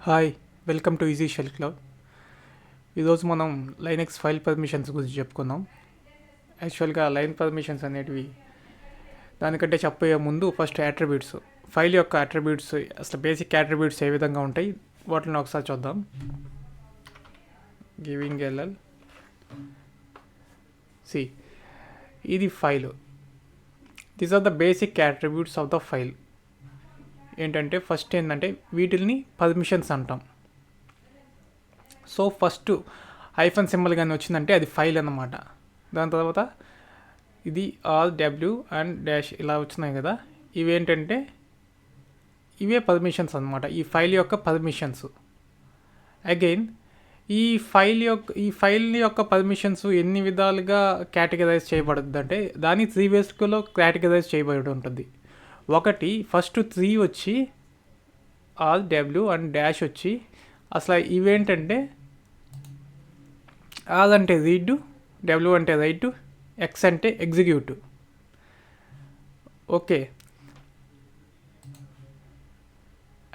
Hi, welcome to easy shell cloud. ఈరోజు మనం Linux file permissions గురించి చెప్పుకుందాం. యాక్చువల్గా లైన్ పర్మిషన్స్ అనేటివి దానికంటే చెప్పే ముందు ఫస్ట్ అట్రిబ్యూట్స్, ఫైల్ యొక్క అట్రిబ్యూట్స్, అసలు బేసిక్ అట్రిబ్యూట్స్ ఏ విధంగా ఉంటాయి వాటిని ఒకసారి చూద్దాం. గివింగ్ ఎల్ఎల్ సి, ఇది file. These are the basic attributes of the file. ఏంటంటే ఫస్ట్ ఏంటంటే వీటిని పర్మిషన్స్ అంటాం. సో ఫస్ట్ ఐఫన్ సింబల్ కానీ వచ్చిందంటే అది ఫైల్ అన్నమాట. దాని తర్వాత ఇది ఆల్ డబ్ల్యూ అండ్ డాష్ ఇలా వచ్చినాయి కదా, ఇవేంటంటే ఇవే పర్మిషన్స్ అన్నమాట, ఈ ఫైల్ యొక్క పర్మిషన్స్. అగైన్ ఈ ఫైల్ యొక్క పర్మిషన్స్ ఎన్ని విధాలుగా కేటగరైజ్ చేయబడుతుంది అంటే దాని 3 వేస్లో కేటగరైజ్ చేయబడి ఉంటుంది. ఒకటి ఫస్ట్ 3 వచ్చి ఆల్ డబ్ల్యూ అండ్ డాష్ వచ్చి అసలు ఇవేంటంటే ఆల్ అంటే రీడ్, డబ్ల్యూ అంటే రైట్, ఎక్స్ అంటే ఎగ్జిక్యూట్. ఓకే,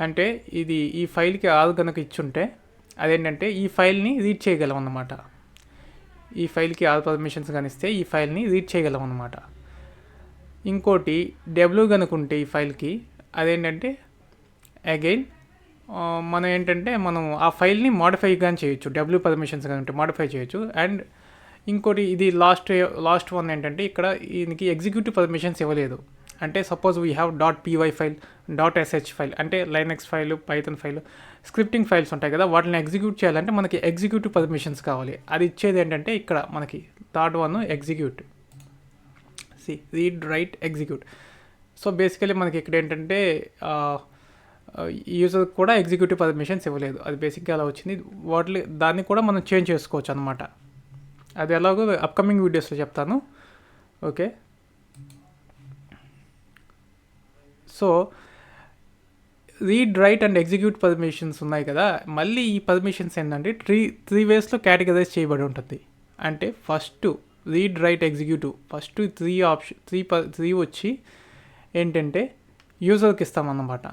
అంటే ఇది ఈ ఫైల్కి ఆల్ కనుక ఇచ్చుంటే అదేంటంటే ఈ ఫైల్ని రీడ్ చేయగలం అన్నమాట. ఈ ఫైల్కి ఆల్ పర్మిషన్స్ కనిస్తే ఈ ఫైల్ని రీడ్ చేయగలం అన్నమాట. ఇంకోటి డబ్ల్యూ కనుకుంటే ఈ ఫైల్కి అదేంటంటే అగైన్ మనం ఆ ఫైల్ని మాడిఫై కానీ చేయొచ్చు, డబ్ల్యూ పర్మిషన్స్ కానీ మాడిఫై చేయొచ్చు. అండ్ ఇంకోటి ఇది లాస్ట్ వన్ ఏంటంటే ఇక్కడ దీనికి ఎగ్జిక్యూటివ్ పర్మిషన్స్ ఇవ్వలేదు. అంటే suppose we have .py file, .sh file, అంటే Linux file, Python file, scripting files ఉంటాయి కదా, వాటిని ఎగ్జిక్యూట్ చేయాలంటే మనకి ఎగ్జిక్యూటివ్ పర్మిషన్స్ కావాలి. అది ఇచ్చేది ఏంటంటే ఇక్కడ మనకి third one execute. Read, right, execute. So basically మనకి ఇక్కడ ఏంటంటే యూజర్ కూడా ఎగ్జిక్యూటివ్ పర్మిషన్స్ ఇవ్వలేదు, అది బేసిక్గా అలా వచ్చింది. దాన్ని కూడా మనం చేంజ్ చేసుకోవచ్చు అనమాట. అది ఎలాగో అప్కమింగ్ వీడియోస్లో చెప్తాను. Okay, so read, right and execute permissions ఉన్నాయి కదా, మళ్ళీ ఈ పర్మిషన్స్ ఏంటంటే త్రీ వేస్లో కేటగరైజ్ చేయబడి ఉంటుంది. అంటే first read, write, executive, first 3 వచ్చి ఏంటంటే యూజర్కి ఇస్తామన్నమాట.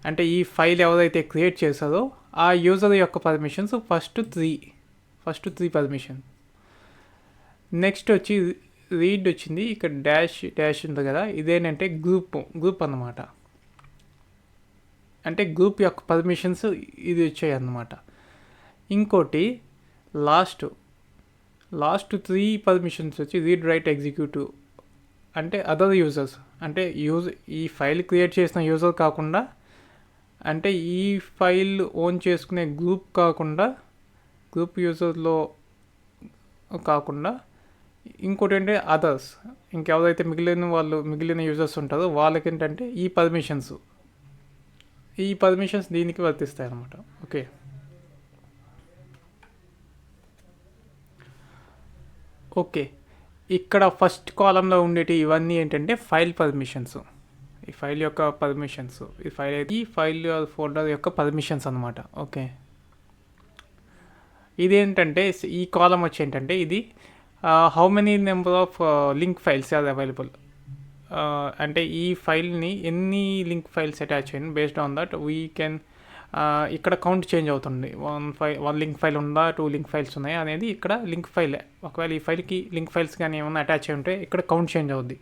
అంటే ఈ ఫైల్ ఎవరైతే క్రియేట్ చేశారో ఆ యూజర్ యొక్క permissions first three permission. Next వచ్చి రీడ్ వచ్చింది, ఇక్కడ డాష్ ఉంది కదా, ఇదేంటంటే గ్రూప్ అన్నమాట. అంటే గ్రూప్ యొక్క పర్మిషన్స్ ఇది వచ్చాయి అన్నమాట. ఇంకోటి లాస్ట్ 3 పర్మిషన్స్ వచ్చి రీడ్, రైట్, ఎగ్జిక్యూటివ్, అంటే అదర్ యూజర్స్, అంటే ఈ ఫైల్ క్రియేట్ చేసిన యూజర్ కాకుండా, అంటే ఈ ఫైల్ ఓన్ చేసుకునే గ్రూప్ యూజర్లో కాకుండా ఇంకోటి అంటే అదర్స్, ఇంకెవరైతే మిగిలిన యూజర్స్ ఉంటారో వాళ్ళకి ఏంటంటే ఈ పర్మిషన్స్ దీనికి వర్తిస్తాయి అన్నమాట. ఓకే, ఓకే, ఇక్కడ ఫస్ట్ కాలంలో ఉండేటి ఇవన్నీ ఏంటంటే ఫైల్ పర్మిషన్స్, ఈ ఫైల్ యొక్క పర్మిషన్స్, ఈ ఫైల్ ఫోల్డర్ యొక్క పర్మిషన్స్ అనమాట. ఓకే, ఇదేంటంటే ఈ కాలం వచ్చి ఏంటంటే ఇది how many number of link files are available, అంటే ఈ ఫైల్ని ఎన్ని లింక్ ఫైల్స్ అటాచ్ అయ్యింది, based on that we can ఇక్కడ కౌంట్ చేంజ్ అవుతుంది. 1 లింక్ ఫైల్ ఉందా, 2 లింక్ ఫైల్స్ ఉన్నాయి అనేది ఇక్కడ లింక్ ఫైల్. ఒకవేళ ఈ ఫైల్కి లింక్ ఫైల్స్ కానీ ఏమైనా అటాచ్ అయి ఉంటే ఇక్కడ కౌంట్ చేంజ్ అవుద్ది.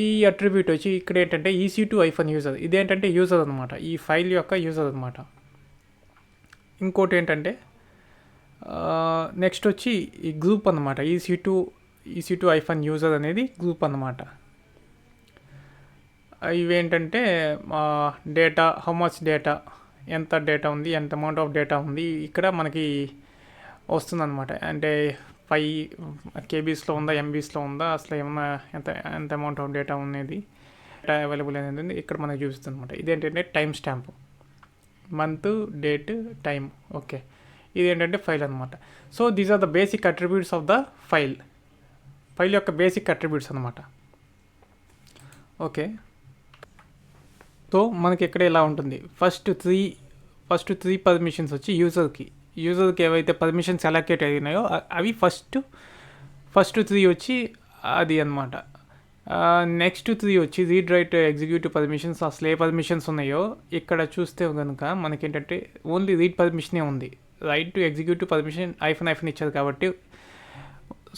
ఈ అట్రిబ్యూట్ వచ్చి ఇక్కడ ఏంటంటే EC2 యూజర్, ఇదేంటంటే యూజర్ అనమాట, ఈ ఫైల్ యొక్క యూజర్ అనమాట. ఇంకోటి ఏంటంటే నెక్స్ట్ వచ్చి ఈ గ్రూప్ అనమాట, EC2 యూజర్ అనేది గ్రూప్ అనమాట. ఇవేంటంటే డేటా, హౌ మచ్ డేటా, ఎంత డేటా ఉంది, ఎంత అమౌంట్ ఆఫ్ డేటా ఉంది ఇక్కడ మనకి వస్తుందన్నమాట. అంటే 5 KBsలో ఉందా, MBsలో ఉందా, అసలు ఏమన్నా ఎంత అమౌంట్ ఆఫ్ డేటా అనేది అవైలబుల్ అనేది ఇక్కడ మనకి చూపిస్తుంది అనమాట. ఇదేంటంటే time stamp, month, date, time. Okay, ఇదేంటంటే ఫైల్ అనమాట. So these are the basic attributes of the file యొక్క బేసిక్ అట్రిబ్యూట్స్ అనమాట. ఓకే, సో మనకి ఇక్కడ ఇలా ఉంటుంది. ఫస్ట్ త్రీ పర్మిషన్స్ వచ్చి యూజర్కి ఏవైతే పర్మిషన్స్ అలొకేట్ అయినాయో అవి ఫస్ట్ 3 వచ్చి అది అనమాట. నెక్స్ట్ 3 వచ్చి రీడ్ రైట్ ఎగ్జిక్యూటివ్ పర్మిషన్స్. అసలు ఏ పర్మిషన్స్ ఉన్నాయో ఇక్కడ చూస్తే కనుక మనకేంటంటే ఓన్లీ రీడ్ పర్మిషనే ఉంది. Right to executive permission hyphen ఇచ్చారు కాబట్టి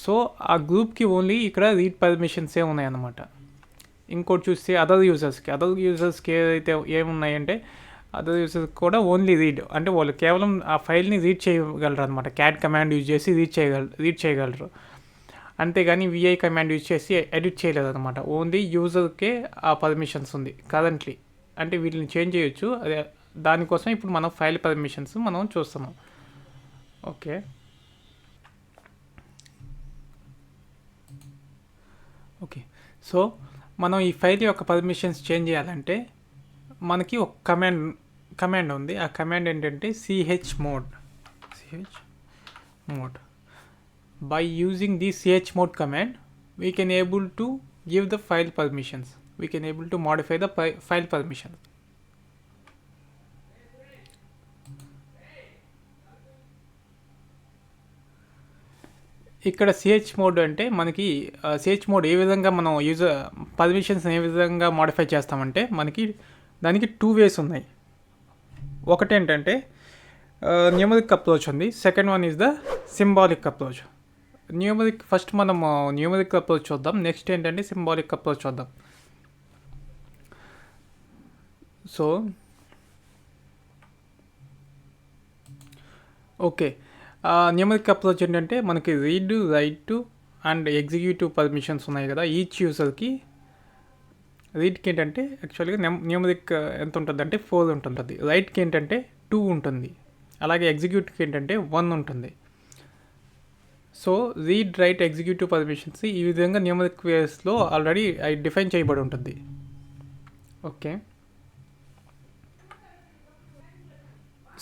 సో ఆ గ్రూప్కి ఓన్లీ ఇక్కడ రీడ్ పర్మిషన్సే ఉన్నాయన్నమాట. ఇంకోటి చూస్తే అదర్ యూజర్స్కి ఏదైతే ఏమున్నాయంటే అదర్ యూజర్స్ కూడా ఓన్లీ రీడ్, అంటే వాళ్ళు కేవలం ఆ ఫైల్ని రీడ్ చేయగలరు అనమాట. క్యాట్ కమాండ్ యూజ్ చేసి రీడ్ చేయగలరు, అంతేగాని విఐ కమాండ్ యూజ్ చేసి ఎడిట్ చేయలేదు అనమాట. ఓన్లీ యూజర్కే ఆ పర్మిషన్స్ ఉంది కరెంట్లీ. అంటే వీటిని చేంజ్ చేయొచ్చు. అదే దానికోసం ఇప్పుడు మనం ఫైల్ పర్మిషన్స్ మనం చూస్తున్నాం. ఓకే సో మనం ఈ ఫైల్ యొక్క పర్మిషన్స్ చేంజ్ చేయాలంటే మనకి ఒక కమాండ్ ఉంది. ఆ కమాండ్ ఏంటంటే chmod. By using the chmod command we can able to give the file permissions. We can able to modify the file permissions. ఇక్కడ chmod అంటే మనకి chmod ఏ విధంగా మనం యూజర్ పర్మిషన్స్ ఏ విధంగా మోడిఫై చేస్తామంటే మనకి దానికి 2 ways ఉన్నాయి. ఒకటి ఏంటంటే న్యూమరిక్ అప్రోచ్ ఉంది. Second one is the symbolic approach. First మనం న్యూమరిక్ అప్రోచ్ చూద్దాం. నెక్స్ట్ ఏంటంటే సింబాలిక్ అప్రోచ్ చూద్దాం. సో ఓకే, న్యూమరిక్ అప్రోచ్ ఏంటంటే మనకి read, right and executive permissions ఉన్నాయి కదా ఈచ్ యూజర్కి. రీడ్కి ఏంటంటే యాక్చువల్గా న్యూమరిక్ ఎంత ఉంటుంది అంటే 4 ఉంటుంది. రైట్కి ఏంటంటే 2 ఉంటుంది. అలాగే ఎగ్జిక్యూటివ్కి ఏంటంటే 1 ఉంటుంది. So read, write, executive permissions ఈ విధంగా న్యూమరిక్ వేస్లో ఆల్రెడీ డిఫైన్ చేయబడి ఉంటుంది. ఓకే,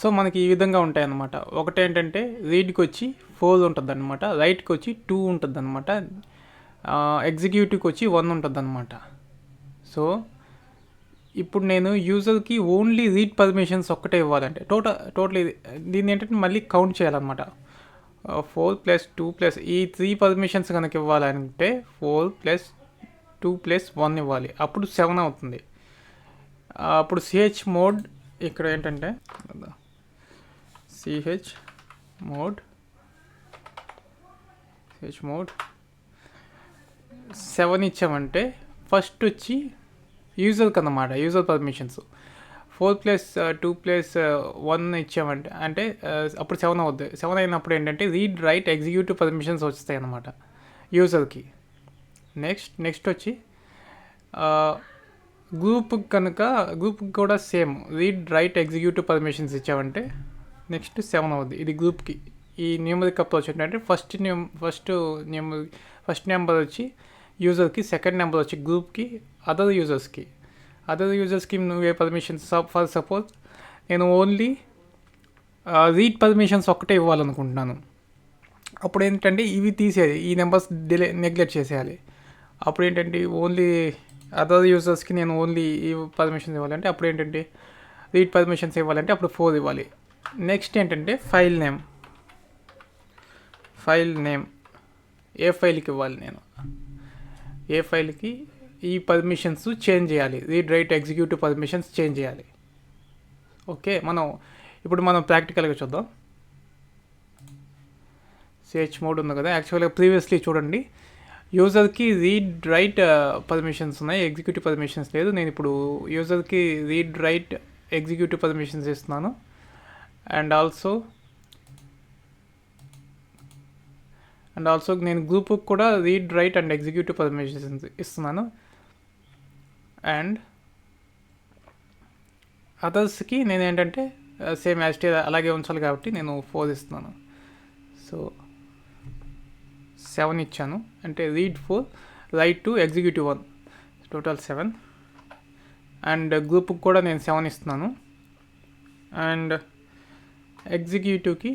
సో మనకి ఈ విధంగా ఉంటాయి అన్నమాట. ఒకటి ఏంటంటే రీడ్కి వచ్చి 4 ఉంటుంది అనమాట, రైట్కి వచ్చి 2 ఉంటుంది అనమాట, ఎగ్జిక్యూటివ్కి వచ్చి 1 ఉంటుంది అనమాట. సో ఇప్పుడు నేను యూజర్కి ఓన్లీ రీడ్ పర్మిషన్స్ ఒక్కటే ఇవ్వాలంటే టోటల్ దీన్ని ఏంటంటే మళ్ళీ కౌంట్ చేయాలన్నమాట. 4 + 2 ఈ 3 పర్మిషన్స్ కనుక ఇవ్వాలంటే 4 + 2 + 1 ఇవ్వాలి. అప్పుడు 7 అవుతుంది. అప్పుడు chmod ఇక్కడ ఏంటంటే chmod 7 ఇచ్చామంటే ఫస్ట్ వచ్చి యూజర్కి అన్నమాట, యూజర్ పర్మిషన్స్. 4 + 2 + 1 ఇచ్చామంటే అంటే అప్పుడు 7 అవుద్ది. 7 అయినప్పుడు ఏంటంటే రీడ్, రైట్, ఎగ్జిక్యూటివ్ పర్మిషన్స్ వస్తాయి అన్నమాట యూజర్కి. నెక్స్ట్ వచ్చి గ్రూప్కి కూడా same read, write, executive permissions ఇచ్చామంటే నెక్స్ట్ 7 అవుద్ది. ఇది గ్రూప్కి. ఈ న్యూమరిక్ అప్రోచ్ ఏంటంటే ఫస్ట్ నెంబర్ వచ్చి యూజర్కి, సెకండ్ నెంబర్ వచ్చి గ్రూప్కి, అదర్ యూజర్స్కి నువ్వే పర్మిషన్స్. ఫర్ సపోజ్ నేను ఓన్లీ రీడ్ పర్మిషన్స్ ఒక్కటే ఇవ్వాలనుకుంటున్నాను. అప్పుడు ఏంటంటే ఇవి తీసేయాలి, ఈ నెంబర్స్ నెగ్లెక్ట్ చేసేయాలి. అప్పుడు ఏంటంటే ఓన్లీ అదర్ యూజర్స్కి నేను ఓన్లీ ఈ పర్మిషన్స్ ఇవ్వాలంటే అప్పుడు ఏంటంటే రీడ్ పర్మిషన్స్ ఇవ్వాలంటే అప్పుడు 4 ఇవ్వాలి. నెక్స్ట్ ఏంటంటే ఫైల్ నేమ్ ఏ ఫైల్కి ఇవ్వాలి, నేను ఏ ఫైల్కి ఈ పర్మిషన్స్ చేంజ్ చేయాలి, read, write, executive permissions change చేయాలి. ఓకే, ఇప్పుడు మనం ప్రాక్టికల్గా చూద్దాం. chmod ఉంది కదా, యాక్చువల్గా ప్రీవియస్లీ చూడండి యూజర్కి రీడ్, రైట్ పర్మిషన్స్ ఉన్నాయి, ఎగ్జిక్యూటివ్ పర్మిషన్స్ లేదు. నేను ఇప్పుడు యూజర్కి రీడ్, రైట్, ఎగ్జిక్యూటివ్ పర్మిషన్స్ ఇస్తున్నాను. అండ్ ఆల్సో నేను గ్రూప్కి కూడా read, right and executive permissions ఇస్తున్నాను. అండ్ అదర్స్కి నేను ఏంటంటే సేమ్ యాజ్ ఇట్ ఈజ్ అలాగే ఉంచాలి కాబట్టి నేను 4 ఇస్తున్నాను. సో 7 ఇచ్చాను అంటే read 4, right 2, executive 1, total 7. And గ్రూప్కి కూడా నేను 7 ఇస్తున్నాను. అండ్ ఎగ్జిక్యూటివ్కి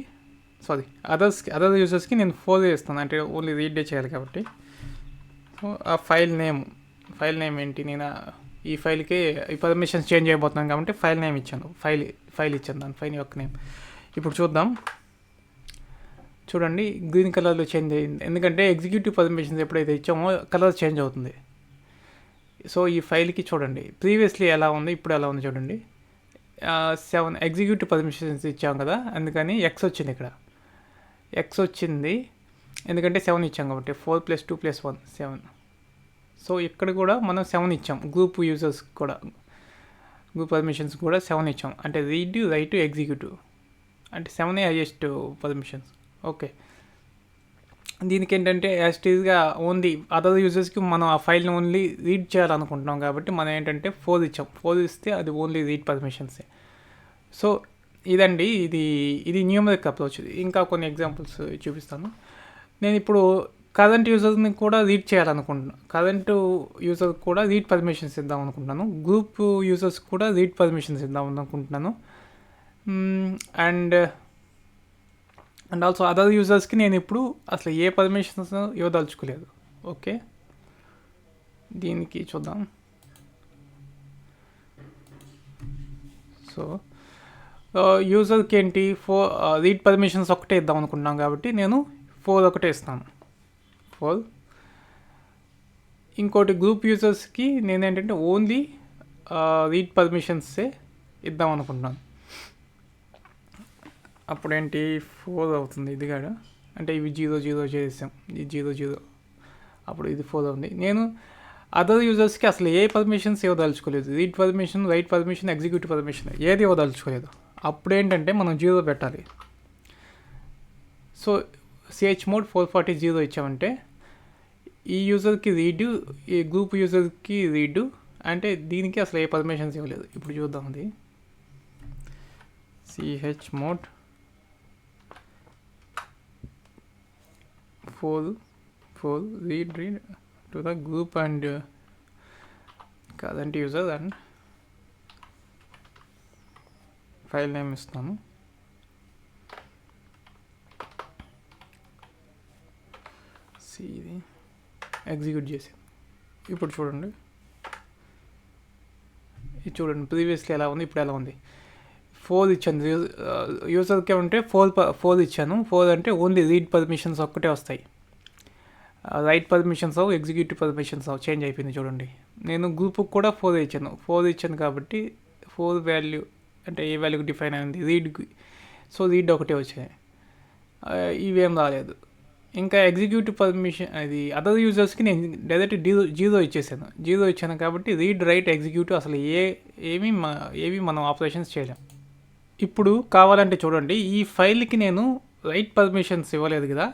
అదర్ యూజర్స్కి నేను 4 ఇస్తాను, అంటే ఓన్లీ రీడే చేయాలి కాబట్టి. సో ఆ ఫైల్ నేమ్ ఏంటి, నేను ఈ ఫైల్కి ఈ పర్మిషన్స్ చేంజ్ చేయబోతున్నాను కాబట్టి ఫైల్ నేమ్ ఇచ్చాను, ఫైల్ ఇచ్చాను, దాని ఫైల్ యొక్క నేమ్. ఇప్పుడు చూడండి గ్రీన్ కలర్లో చేంజ్ అయ్యింది, ఎందుకంటే ఎగ్జిక్యూటివ్ పర్మిషన్స్ ఎప్పుడైతే ఇచ్చామో కలర్ చేంజ్ అవుతుంది. సో ఈ ఫైల్కి చూడండి ప్రీవియస్లీ ఎలా ఉంది, ఇప్పుడు ఎలా ఉంది చూడండి. 7 ఎగ్జిక్యూటివ్ పర్మిషన్స్ ఇచ్చాం కదా, అందుకని ఎక్స్ వచ్చింది ఇక్కడ. ఎక్స్ వచ్చింది ఎందుకంటే 7 ఇచ్చాం కాబట్టి. 4 + 2 + 1 7. సో ఇక్కడ కూడా మనం 7 ఇచ్చాం. గ్రూప్ యూజర్స్ కూడా, గ్రూప్ పర్మిషన్స్ కూడా 7 ఇచ్చాం. అంటే రీడ్, రైట్, ఎగ్జిక్యూటివ్ అంటే 7 హైయెస్ట్ పర్మిషన్స్. ఓకే, దీనికి ఏంటంటే యాస్టీజ్గా ఓన్లీ అదర్ యూజర్స్కి మనం ఆ ఫైల్ని ఓన్లీ రీడ్ చేయాలనుకుంటున్నాం కాబట్టి మనం ఏంటంటే 4 ఇచ్చాం. 4 ఇస్తే అది ఓన్లీ రీడ్ పర్మిషన్సే. సో ఇదండి, ఇది న్యూమరిక్ అప్రోచ్. ఇంకా కొన్ని ఎగ్జాంపుల్స్ చూపిస్తాను. నేను ఇప్పుడు కరెంట్ యూజర్ని కూడా రీడ్ చేయాలనుకుంటున్నాను. కరెంట్ యూజర్ కూడా రీడ్ పర్మిషన్స్ ఇద్దాం అనుకుంటున్నాను. గ్రూప్ యూజర్స్ కూడా రీడ్ పర్మిషన్స్ ఇద్దాం అనుకుంటున్నాను. అండ్ ఆల్సో అదర్ యూజర్స్కి నేను ఇప్పుడు అసలు ఏ పర్మిషన్స్ ఇవ్వదలుచుకోలేదు. ఓకే, దీనికి చూద్దాం. సో యూజర్కి ఏంటి 4 రీడ్ పర్మిషన్స్ ఒకటే ఇద్దాం అనుకుంటున్నాం కాబట్టి నేను 4 ఒకటే ఇస్తాను. 4. ఇంకోటి గ్రూప్ యూజర్స్కి నేను ఏంటంటే ఓన్లీ రీడ్ పర్మిషన్సే ఇద్దాం అనుకుంటున్నాను. అప్పుడేంటి 4 అవుతుంది ఇది కాడ, అంటే ఇవి 0 చేసాం, ఇది 0. అప్పుడు ఇది 4 ఉంది. నేను అదర్ యూజర్స్కి అసలు ఏ పర్మిషన్స్ ఇవ్వదలుచుకోలేదు. Read permission, write permission, executive permission ఏది ఇవ్వదలుచుకోలేదు. అప్పుడు ఏంటంటే మనం 0 పెట్టాలి. సో chmod 440 0 ఇచ్చామంటే ఈ యూజర్కి రీడ్, ఈ గ్రూప్ యూజర్కి రీడ్, అంటే దీనికి అసలు ఏ పర్మిషన్స్ ఇవ్వలేదు. ఇప్పుడు చూద్దాం. అది chmod 4 read to the group and current user and file name ఇస్తాను. ఇది ఎగ్జిక్యూట్ చేసి ఇప్పుడు చూడండి, ఇది చూడండి ప్రీవియస్లీ ఎలా ఉంది, ఇప్పుడు ఎలా ఉంది. 4 ఇచ్చాను యూజర్కి ఉంటే 4 ఇచ్చాను. 4 అంటే ఓన్లీ రీడ్ పర్మిషన్స్ ఒక్కటే వస్తాయి. Right permissions executive permissions change అయిపోయింది చూడండి. నేను గ్రూప్కి కూడా 4 ఇచ్చాను కాబట్టి 4 వాల్యూ అంటే ఏ వాల్యూకి డిఫైన్ అయింది రీడ్కి. సో రీడ్ ఒకటే వచ్చాయి, ఇవేం రాలేదు. ఇంకా ఎగ్జిక్యూటివ్ పర్మిషన్ అది అదర్ యూజర్స్కి నేను డైరెక్ట్ 0 ఇచ్చేసాను. 0 ఇచ్చాను కాబట్టి రీడ్, రైట్, ఎగ్జిక్యూటివ్ అసలు ఏవి మనం ఆపరేషన్స్ చేయలేం. ఇప్పుడు కావాలంటే చూడండి, ఈ ఫైల్కి నేను రైట్ పర్మిషన్స్ ఇవ్వలేదు కదా,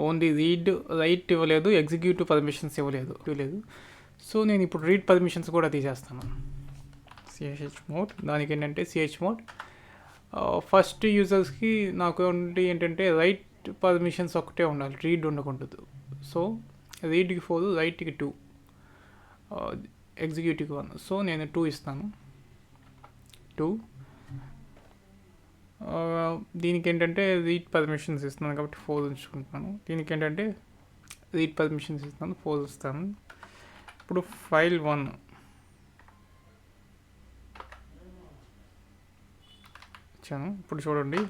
ఓన్లీ రీడ్, రైట్ ఇవ్వలేదు, ఎగ్జిక్యూటివ్ పర్మిషన్స్ ఇవ్వలేదు. సో నేను ఇప్పుడు రీడ్ పర్మిషన్స్ కూడా తీసేస్తాను. chmod దానికి ఏంటంటే chmod ఫస్ట్ యూజర్స్కి నాకు ఏంటంటే రైట్ పర్మిషన్స్ ఒకటే ఉండాలి, రీడ్ ఉండకూడదు. సో రీడ్కి 4, రైట్కి 2, ఎగ్జిక్యూటివ్కి 1. సో నేను 2 ఇస్తాను. 2 దీనికి ఏంటంటే రీడ్ పర్మిషన్స్ ఇస్తున్నాను కాబట్టి 4 ఉంచుకుంటున్నాను. దీనికి ఏంటంటే రీడ్ పర్మిషన్స్ ఇస్తాను, 4 ఇస్తాను. ఇప్పుడు ఫైల్ 1 ఇచ్చాను. ఇప్పుడు చూడండి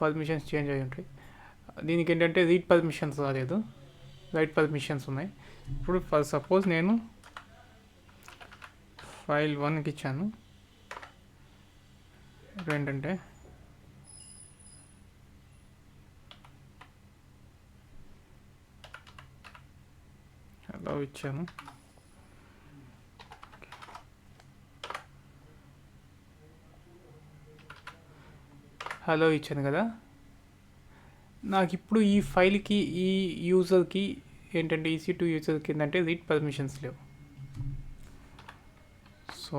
పర్మిషన్స్ చేంజ్ అయ్యి ఉంటాయి. దీనికి ఏంటంటే రీడ్ పర్మిషన్స్ రాలేదు, రైట్ పర్మిషన్స్ ఉన్నాయి. ఇప్పుడు ఫర్ సపోజ్ నేను ఫైల్ 1కి ఇచ్చాను. ఇప్పుడు ఏంటంటే అలా ఇచ్చాను. హలో ఇచ్చాను కదా. నాకు ఇప్పుడు ఈ ఫైల్కి, ఈ యూజర్కి ఏంటంటే EC2 యూజర్కి ఏంటంటే రీడ్ పర్మిషన్స్ లేవు. సో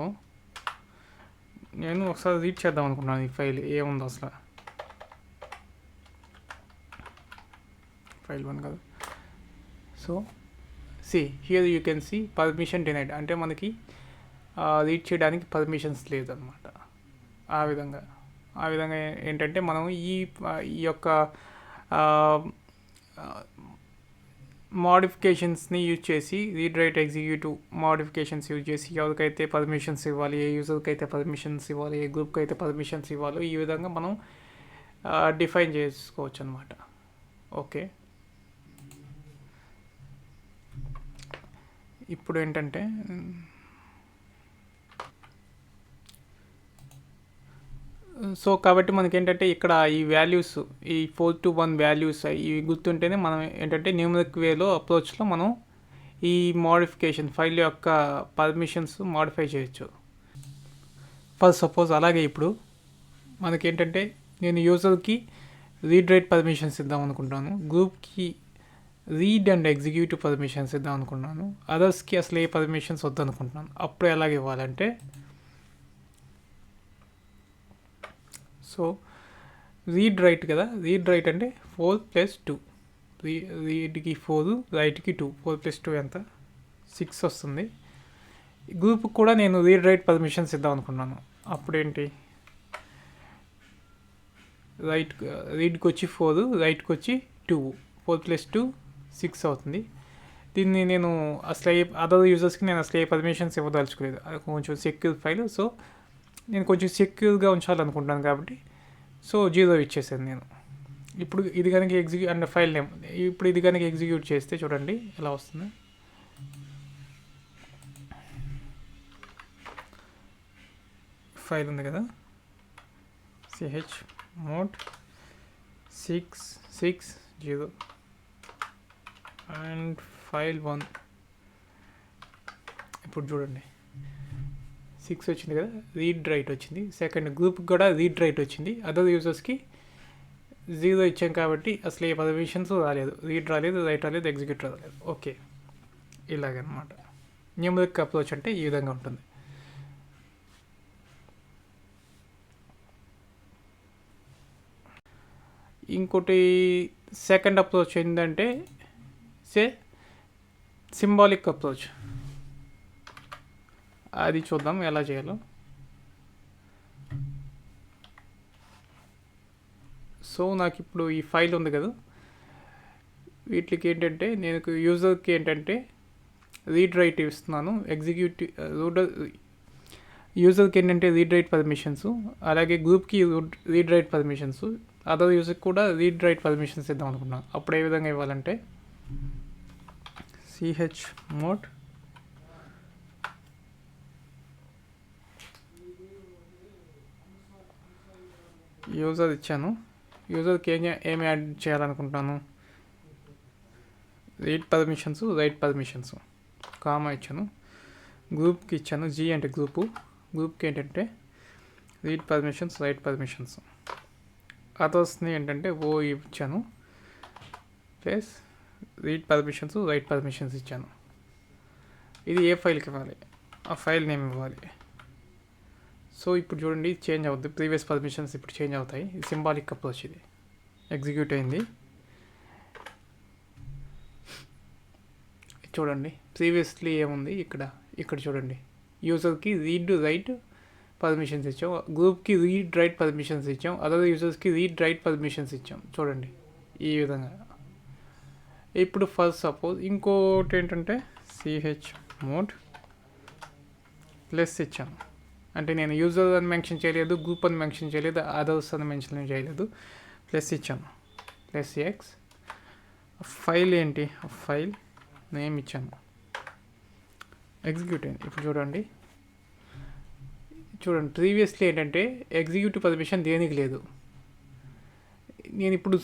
నేను ఒకసారి రీడ్ చేద్దాం అనుకున్నాను ఈ ఫైల్ ఏముందో అసలు. ఫైల్ 1 కదా. So here you can see permission denied, అంటే మనకి రీడ్ చేయడానికి పర్మిషన్స్ లేదన్నమాట. ఆ విధంగా ఏంటంటే మనం ఈ యొక్క మోడిఫికేషన్స్ని యూజ్ చేసి, read, write, executive modifications use చేసి ఎవరికైతే పర్మిషన్స్ ఇవ్వాలి, ఏ యూజర్కి అయితే పర్మిషన్స్ ఇవ్వాలి, ఏ గ్రూప్కి అయితే పర్మిషన్స్ ఇవ్వాలో ఈ విధంగా మనం డిఫైన్ చేసుకోవచ్చు అనమాట. ఓకే, ఇప్పుడు ఏంటంటే సో కాబట్టి మనకేంటంటే ఇక్కడ ఈ వాల్యూస్ ఈ 4 to 1 వాల్యూస్ ఇవి గుర్తుంటేనే మనం ఏంటంటే న్యూమరిక్ వేలో అప్రోచ్లో మనం ఈ మోడిఫికేషన్ ఫైల్ యొక్క పర్మిషన్స్ మోడిఫై చేయొచ్చు. ఫర్ సపోజ్ అలాగే ఇప్పుడు మనకేంటంటే నేను యూజర్కి రీడ్ రైట్ పర్మిషన్స్ ఇద్దాం అనుకుంటాను, గ్రూప్కి రీడ్ అండ్ ఎగ్జిక్యూటివ్ పర్మిషన్స్ ఇద్దాం అనుకుంటున్నాను, అదర్స్కి అసలు ఏ పర్మిషన్స్ వద్దనుకుంటున్నాను. అప్పుడు ఎలాగ ఇవ్వాలంటే సో రీడ్ రైట్ కదా, రీడ్ రైట్ అంటే 4+2, రీడ్కి 4 రైట్కి 2, 4+2 ఎంత 6 వస్తుంది. గ్రూప్కి కూడా నేను రీడ్ రైట్ పర్మిషన్స్ ఇద్దాం అనుకున్నాను. అప్పుడేంటి రీడ్కి వచ్చి 4, రైట్కి వచ్చి 2, 4+2 6 అవుతుంది. దీన్ని నేను అసలు అదర్ యూజర్స్కి నేను అసలు ఏ పర్మిషన్స్ ఇవ్వదలుచుకోలేదు, అది కొంచెం సెక్యూర్ ఫైల్. సో నేను కొంచెం సెక్యూర్గా ఉంచాలనుకుంటున్నాను కాబట్టి సో 0 ఇచ్చేసాను నేను. ఇప్పుడు ఇది కనుక ఎగ్జిక్యూట్ అండ్ ఫైల్ నేమ్, ఇప్పుడు ఇది కనుక ఎగ్జిక్యూట్ చేస్తే చూడండి ఎలా వస్తుంది. ఫైల్ ఉంది కదా, chmod 660 అండ్ file1. ఇప్పుడు చూడండి 6 వచ్చింది కదా, రీడ్ రైట్ వచ్చింది. సెకండ్ గ్రూప్కి కూడా రీడ్ రైట్ వచ్చింది. అదర్ యూజర్స్కి 0 ఇచ్చాం కాబట్టి అసలు ఏ పర్మిషన్స్ రాలేదు, రీడ్ రాలేదు, రైట్ రాలేదు, ఎగ్జిక్యూట్ రాలేదు. ఓకే, ఇలాగనమాట న్యూమరిక్ అప్రోచ్ అంటే ఈ విధంగా ఉంటుంది. ఇంకోటి సెకండ్ అప్రోచ్ ఏంటంటే సింబాలిక్ అప్రోచ్. అది చూద్దాం ఎలా చేయాలో. సో నాకు ఇప్పుడు ఈ ఫైల్ ఉంది కదా, వీటికి ఏంటంటే నేను యూజర్కి ఏంటంటే రీడ్ రైట్ ఇస్తున్నాను, యూజర్కి ఏంటంటే రీడ్ రైట్ పర్మిషన్స్, అలాగే గ్రూప్కి రీడ్ రైట్ పర్మిషన్స్, అదర్ యూజర్కి కూడా రీడ్ రైట్ పర్మిషన్స్ ఇద్దాం అనుకున్నాను. అప్పుడు ఏ విధంగా ఇవ్వాలంటే chmod యూజర్ ఇచ్చాను, యూజర్కి ఏమి యాడ్ చేయాలనుకుంటున్నాను, read permissions, right permissions, comma ఇచ్చాను. గ్రూప్కి ఇచ్చాను, జీ అంటే గ్రూప్కి ఏంటంటే రీడ్ పర్మిషన్స్, రైట్ పర్మిషన్స్. అదర్స్ని ఏంటంటే ఓ ఇచ్చాను, plus read permissions, right permissions ఇచ్చాను. ఇది ఏ ఫైల్కి ఇవ్వాలి, ఆ ఫైల్ నేమ్ ఇవ్వాలి. సో ఇప్పుడు చూడండి చేంజ్ అవుద్ది, ప్రీవియస్ పర్మిషన్స్ ఇప్పుడు చేంజ్ అవుతాయి. ఇది సింబాలిక్ అప్రోచ్, ఇది ఎగ్జిక్యూట్ అయింది. చూడండి ప్రీవియస్లీ ఏముంది ఇక్కడ చూడండి, యూజర్కి రీడ్ రైట్ పర్మిషన్స్ ఇచ్చాం, గ్రూప్కి రీడ్ రైట్ పర్మిషన్స్ ఇచ్చాం, అదర్ యూజర్స్కి రీడ్ రైట్ పర్మిషన్స్ ఇచ్చాం. చూడండి ఈ విధంగా. ఇప్పుడు ఫస్ట్ సపోజ్ ఇంకోటి ఏంటంటే chmod ప్లస్ ఇచ్చాను, అంటే నేను యూజర్ అని మెన్షన్ చేయలేదు, గ్రూప్ అని మెన్షన్ చేయలేదు, అదర్స్ అని మెన్షన్ చేయలేదు, ప్లస్ ఇచ్చాను, ప్లస్ ఎక్స్. ఫైల్ ఏంటి, ఫైల్ నేమ్ ఇచ్చాను, ఎగ్జిక్యూట్ అయింది. ఇప్పుడు చూడండి ప్రీవియస్లీ ఏంటంటే ఎగ్జిక్యూటివ్ పర్మిషన్ దేనికి లేదు. నేను ఇప్పుడు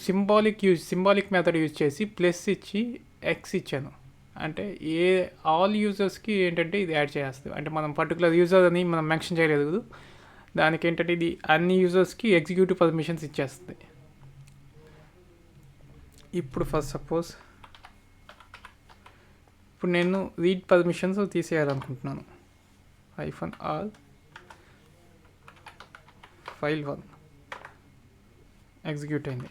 సింబాలిక్ మెథడ్ యూజ్ చేసి ప్లస్ ఇచ్చి ఎక్స్ ఇచ్చాను, అంటే ఆల్ యూజర్స్కి ఏంటంటే ఇది యాడ్ చేస్తుంది. అంటే మనం పర్టికులర్ యూజర్ అని మనం మెన్షన్ చేయలేదు కదా, దానికి ఏంటంటే ఇది అన్ని యూజర్స్కి ఎగ్జిక్యూటివ్ పర్మిషన్స్ ఇచ్చేస్తుంది. ఇప్పుడు ఫస్ట్ సపోజ్ ఇప్పుడు నేను రీడ్ పర్మిషన్స్ తీసేయాలనుకుంటున్నాను, -r file1 ఎగ్జిక్యూట్ అయింది.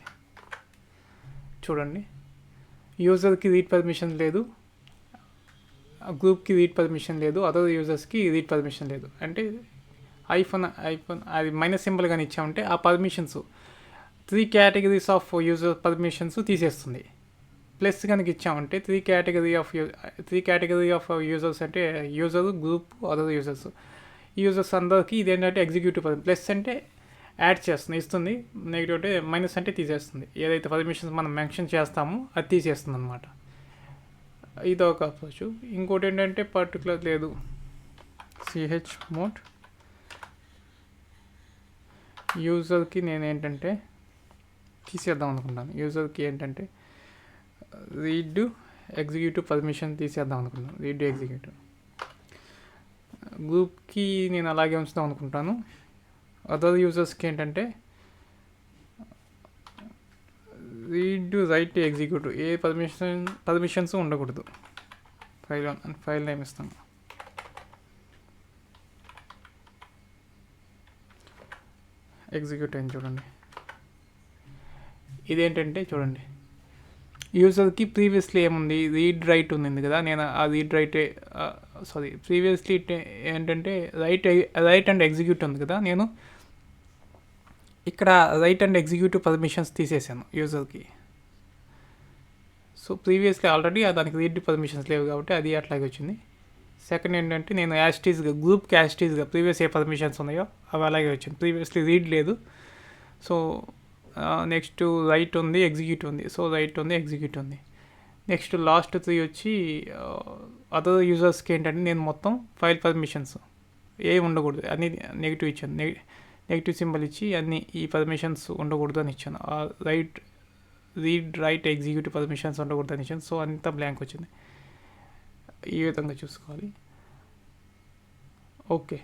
చూడండి యూజర్కి రీడ్ పర్మిషన్ లేదు, గ్రూప్కి రీడ్ పర్మిషన్ లేదు, అదర్ యూజర్స్కి రీడ్ పర్మిషన్ లేదు. అంటే ఐఫోన్ అది మైనస్ సింబల్ కానీ ఇచ్చామంటే ఆ permissions 3 categories of user permissions తీసేస్తుంది. ప్లస్ కనుక ఇచ్చామంటే 3 కేటగిరీ ఆఫ్ యూజర్స్ అంటే యూజర్, గ్రూప్, అదర్ యూజర్స్ అందరికీ ఇదేంటంటే ఎగ్జిక్యూటివ్ ప్లస్ అంటే యాడ్ చేస్తుంది, ఇస్తుంది. నెగిటివ్ అంటే మైనస్ అంటే తీసేస్తుంది. ఏదైతే పర్మిషన్స్ మనం మెన్షన్ చేస్తామో అది తీసేస్తుంది అనమాట. ఇది ఒక అప్రోచ్. ఇంకోటి ఏంటంటే పర్టికులర్ లేదు, సిహెచ్ మోడ్ యూజర్కి నేను ఏంటంటే తీసేద్దాం అనుకుంటాను. యూజర్కి ఏంటంటే రీడ్ ఎగ్జిక్యూటివ్ పర్మిషన్ తీసేద్దాం అనుకుంటాను. Read executive. గ్రూప్కి నేను అలాగే ఉంచుదాం అనుకుంటాను. అదర్ యూజర్స్కి ఏంటంటే రీడ్ రైట్ ఎగ్జిక్యూటివ్, ఏ పర్మిషన్స్ ఉండకూడదు. ఫైల్ నేమ్ ఇస్తాను. ఎగ్జిక్యూట్ అని చూడండి. ఇదేంటంటే చూడండి, యూజర్కి ప్రీవియస్లీ ఏముంది, రీడ్ రైట్ ఉంది కదా, నేను ఆ రీడ్ రైట్ ప్రీవియస్లీ ఏంటంటే రైట్ అండ్ ఎగ్జిక్యూట్ ఉంది కదా, నేను ఇక్కడ రైట్ అండ్ ఎగ్జిక్యూటివ్ పర్మిషన్స్ తీసేసాను యూజర్కి. సో ప్రీవియస్లీ ఆల్రెడీ దానికి రీడ్ పర్మిషన్స్ లేవు కాబట్టి అది అట్లాగే వచ్చింది. సెకండ్ ఏంటంటే నేను యాస్టీస్గా గ్రూప్కి యాస్టీస్గా ప్రీవియస్ ఏ పర్మిషన్స్ ఉన్నాయో అవి అలాగే వచ్చింది. ప్రీవియస్లీ రీడ్ లేదు. సో నెక్స్ట్ రైట్ ఉంది, ఎగ్జిక్యూట్ ఉంది. సో రైట్ ఉంది, ఎగ్జిక్యూట్ ఉంది. నెక్స్ట్ లాస్ట్ 3 వచ్చి అదర్ యూజర్స్కి ఏంటంటే నేను మొత్తం ఫైల్ పర్మిషన్స్ ఏమి ఉండకూడదు అన్నీ నెగిటివ్ ఇచ్చాను. నెగిటివ్ సింబల్ ఇచ్చి అన్ని ఈ పర్మిషన్స్ ఉండకూడదు అని ఇచ్చాను. రీడ్ రైట్ ఎగ్జిక్యూటివ్ పర్మిషన్స్ ఉండకూడదు అని ఇచ్చాను. సో అంతా బ్లాంక్ వచ్చింది. ఈ విధంగా చూసుకోవాలి. ఓకే.